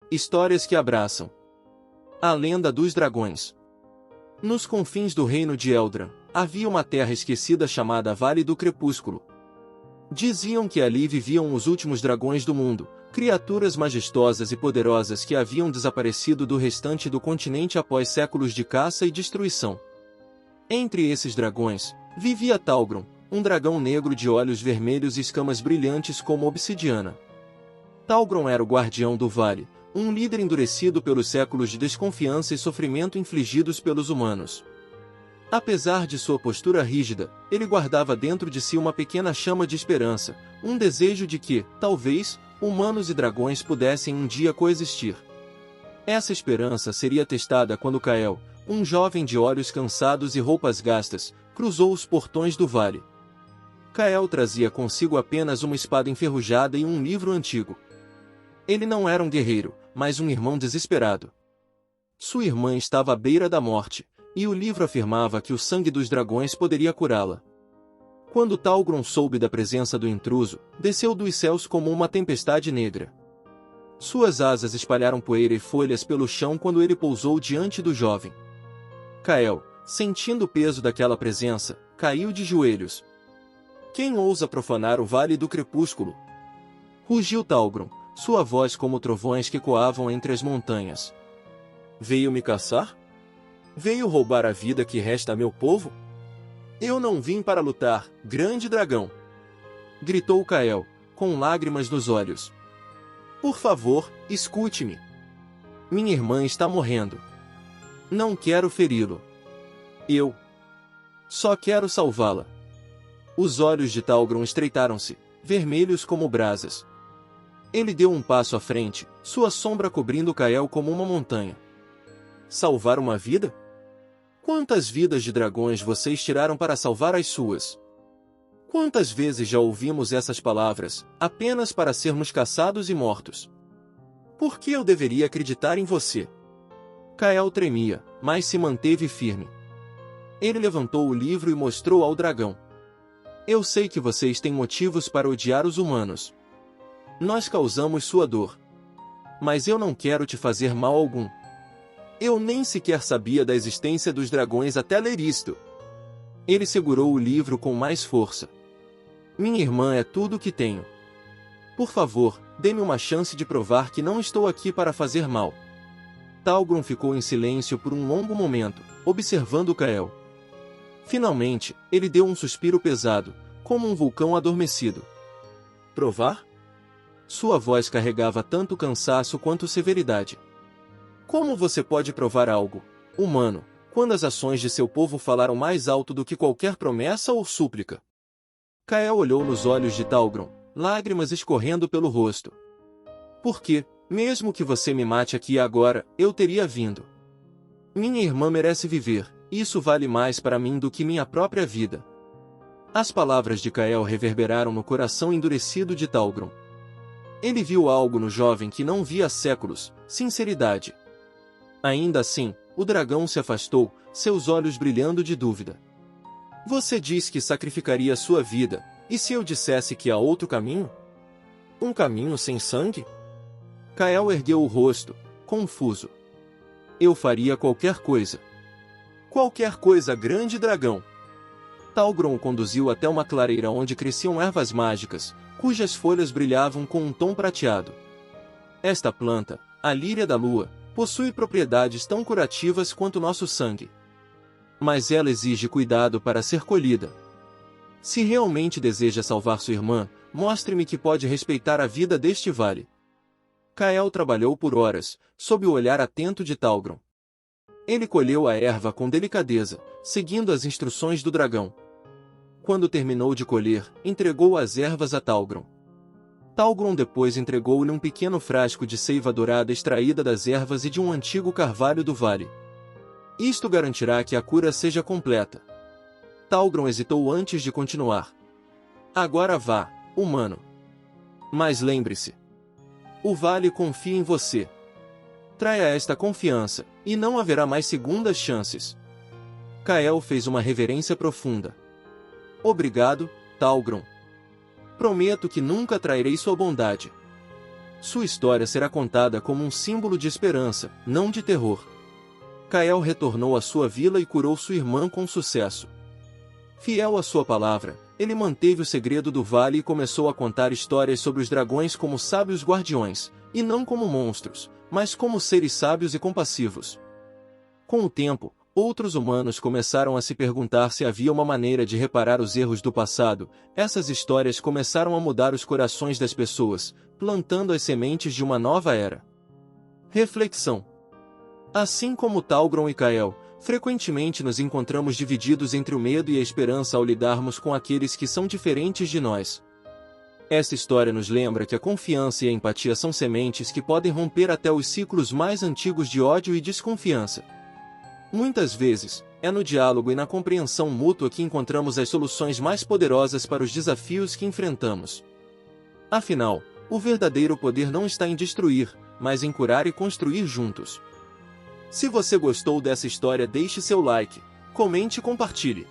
Histórias que abraçam. A lenda dos dragões. Nos confins do reino de Eldraine, havia uma terra esquecida chamada Vale do Crepúsculo. Diziam que ali viviam os últimos dragões do mundo, criaturas majestosas e poderosas que haviam desaparecido do restante do continente após séculos de caça e destruição. Entre esses dragões, vivia Talgrom, um dragão negro de olhos vermelhos e escamas brilhantes como obsidiana. Talgrom era o guardião do vale, um líder endurecido pelos séculos de desconfiança e sofrimento infligidos pelos humanos. Apesar de sua postura rígida, ele guardava dentro de si uma pequena chama de esperança, um desejo de que, talvez, humanos e dragões pudessem um dia coexistir. Essa esperança seria testada quando Kael, um jovem de olhos cansados e roupas gastas, cruzou os portões do vale. Kael trazia consigo apenas uma espada enferrujada e um livro antigo. Ele não era um guerreiro, mas um irmão desesperado. Sua irmã estava à beira da morte, e o livro afirmava que o sangue dos dragões poderia curá-la. Quando Talgrom soube da presença do intruso, desceu dos céus como uma tempestade negra. Suas asas espalharam poeira e folhas pelo chão quando ele pousou diante do jovem. Kael, sentindo o peso daquela presença, caiu de joelhos. Quem ousa profanar o Vale do Crepúsculo? Rugiu Talgrom, sua voz como trovões que coavam entre as montanhas. Veio me caçar? Veio roubar a vida que resta a meu povo? Eu não vim para lutar, grande dragão! Gritou Kael, com lágrimas nos olhos. Por favor, escute-me. Minha irmã está morrendo. Não quero feri-lo. Eu só quero salvá-la. Os olhos de Talgrom estreitaram-se, vermelhos como brasas. Ele deu um passo à frente, sua sombra cobrindo Kael como uma montanha. Salvar uma vida? Quantas vidas de dragões vocês tiraram para salvar as suas? Quantas vezes já ouvimos essas palavras, apenas para sermos caçados e mortos? Por que eu deveria acreditar em você? Kael tremia, mas se manteve firme. Ele levantou o livro e mostrou ao dragão. Eu sei que vocês têm motivos para odiar os humanos. Nós causamos sua dor. Mas eu não quero te fazer mal algum. Eu nem sequer sabia da existência dos dragões até ler isto. Ele segurou o livro com mais força. Minha irmã é tudo o que tenho. Por favor, dê-me uma chance de provar que não estou aqui para fazer mal. Talgrom ficou em silêncio por um longo momento, observando Kael. Finalmente, ele deu um suspiro pesado, como um vulcão adormecido. Provar? Sua voz carregava tanto cansaço quanto severidade. Como você pode provar algo, humano, quando as ações de seu povo falaram mais alto do que qualquer promessa ou súplica? Kael olhou nos olhos de Talgrom, lágrimas escorrendo pelo rosto. Porque, mesmo que você me mate aqui e agora, eu teria vindo. Minha irmã merece viver, isso vale mais para mim do que minha própria vida. As palavras de Kael reverberaram no coração endurecido de Talgrom. Ele viu algo no jovem que não via há séculos, sinceridade. Ainda assim, o dragão se afastou, seus olhos brilhando de dúvida. Você diz que sacrificaria sua vida, e se eu dissesse que há outro caminho? Um caminho sem sangue? Kael ergueu o rosto, confuso. Eu faria qualquer coisa. Qualquer coisa, grande dragão. Talgrom o conduziu até uma clareira onde cresciam ervas mágicas, cujas folhas brilhavam com um tom prateado. Esta planta, a líria da lua, possui propriedades tão curativas quanto nosso sangue. Mas ela exige cuidado para ser colhida. Se realmente deseja salvar sua irmã, mostre-me que pode respeitar a vida deste vale. Kael trabalhou por horas, sob o olhar atento de Talgrom. Ele colheu a erva com delicadeza, seguindo as instruções do dragão. Quando terminou de colher, entregou as ervas a Talgrom. Talgrom depois entregou-lhe um pequeno frasco de seiva dourada extraída das ervas e de um antigo carvalho do vale. Isto garantirá que a cura seja completa. Talgrom hesitou antes de continuar. Agora vá, humano. Mas lembre-se. O vale confia em você. Traia esta confiança, e não haverá mais segundas chances. Kael fez uma reverência profunda. Obrigado, Talgrom. Prometo que nunca trairei sua bondade. Sua história será contada como um símbolo de esperança, não de terror. Kael retornou à sua vila e curou sua irmã com sucesso. Fiel à sua palavra, ele manteve o segredo do vale e começou a contar histórias sobre os dragões como sábios guardiões, e não como monstros, mas como seres sábios e compassivos. Com o tempo, outros humanos começaram a se perguntar se havia uma maneira de reparar os erros do passado. Essas histórias começaram a mudar os corações das pessoas, plantando as sementes de uma nova era. Reflexão. Assim como Talgron e Kael, frequentemente nos encontramos divididos entre o medo e a esperança ao lidarmos com aqueles que são diferentes de nós. Esta história nos lembra que a confiança e a empatia são sementes que podem romper até os ciclos mais antigos de ódio e desconfiança. Muitas vezes, é no diálogo e na compreensão mútua que encontramos as soluções mais poderosas para os desafios que enfrentamos. Afinal, o verdadeiro poder não está em destruir, mas em curar e construir juntos. Se você gostou dessa história, deixe seu like, comente e compartilhe.